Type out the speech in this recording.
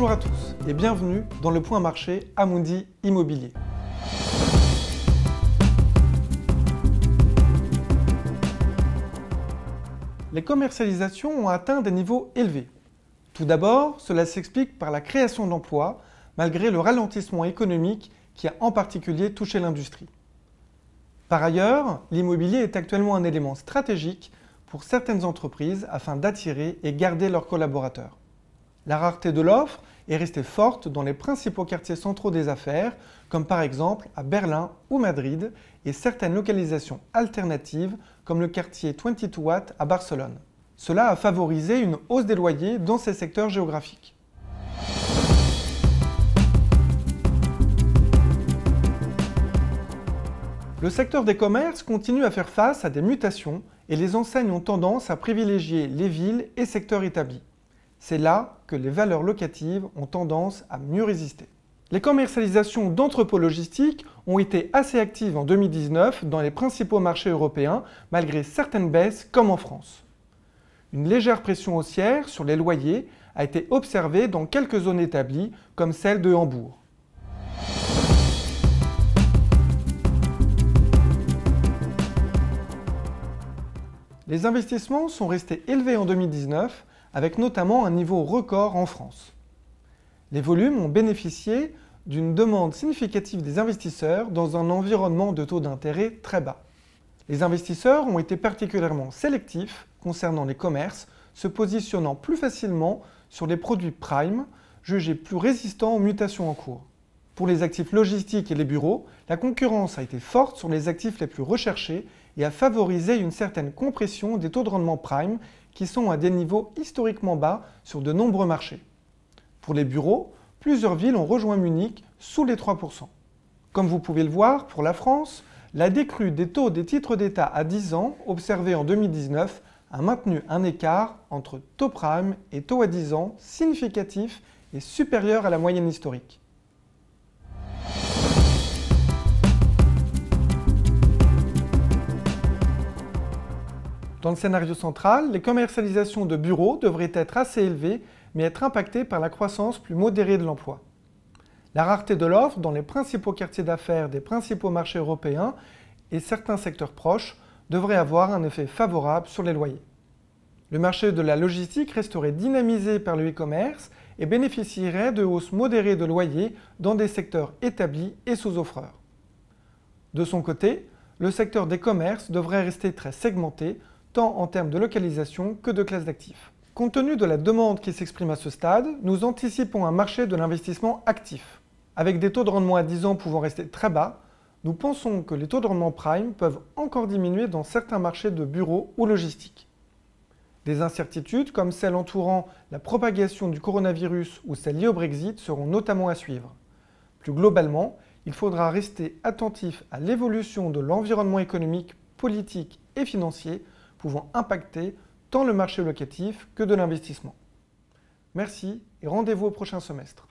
Bonjour à tous et bienvenue dans le point marché Amundi Immobilier. Les commercialisations ont atteint des niveaux élevés. Tout d'abord, cela s'explique par la création d'emplois, malgré le ralentissement économique qui a en particulier touché l'industrie. Par ailleurs, l'immobilier est actuellement un élément stratégique pour certaines entreprises afin d'attirer et garder leurs collaborateurs. La rareté de l'offre est restée forte dans les principaux quartiers centraux des affaires, comme par exemple à Berlin ou Madrid, et certaines localisations alternatives, comme le quartier 22 Watt à Barcelone. Cela a favorisé une hausse des loyers dans ces secteurs géographiques. Le secteur des commerces continue à faire face à des mutations et les enseignes ont tendance à privilégier les villes et secteurs établis. C'est là que les valeurs locatives ont tendance à mieux résister. Les commercialisations d'entrepôts logistiques ont été assez actives en 2019 dans les principaux marchés européens, malgré certaines baisses comme en France. Une légère pression haussière sur les loyers a été observée dans quelques zones établies, comme celle de Hambourg. Les investissements sont restés élevés en 2019, avec notamment un niveau record en France. Les volumes ont bénéficié d'une demande significative des investisseurs dans un environnement de taux d'intérêt très bas. Les investisseurs ont été particulièrement sélectifs concernant les commerces, se positionnant plus facilement sur les produits prime, jugés plus résistants aux mutations en cours. Pour les actifs logistiques et les bureaux, la concurrence a été forte sur les actifs les plus recherchés et a favorisé une certaine compression des taux de rendement prime qui sont à des niveaux historiquement bas sur de nombreux marchés. Pour les bureaux, plusieurs villes ont rejoint Munich sous les 3%. Comme vous pouvez le voir, pour la France, la décrue des taux des titres d'État à 10 ans observée en 2019 a maintenu un écart entre taux prime et taux à 10 ans significatif et supérieur à la moyenne historique. Dans le scénario central, les commercialisations de bureaux devraient être assez élevées, mais être impactées par la croissance plus modérée de l'emploi. La rareté de l'offre dans les principaux quartiers d'affaires des principaux marchés européens et certains secteurs proches devrait avoir un effet favorable sur les loyers. Le marché de la logistique resterait dynamisé par le e-commerce et bénéficierait de hausses modérées de loyers dans des secteurs établis et sous-offreurs. De son côté, le secteur des commerces devrait rester très segmenté, tant en termes de localisation que de classe d'actifs. Compte tenu de la demande qui s'exprime à ce stade, nous anticipons un marché de l'investissement actif. Avec des taux de rendement à 10 ans pouvant rester très bas, nous pensons que les taux de rendement prime peuvent encore diminuer dans certains marchés de bureaux ou logistiques. Des incertitudes comme celles entourant la propagation du coronavirus ou celles liées au Brexit seront notamment à suivre. Plus globalement, il faudra rester attentif à l'évolution de l'environnement économique, politique et financier pouvant impacter tant le marché locatif que de l'investissement. Merci et rendez-vous au prochain semestre.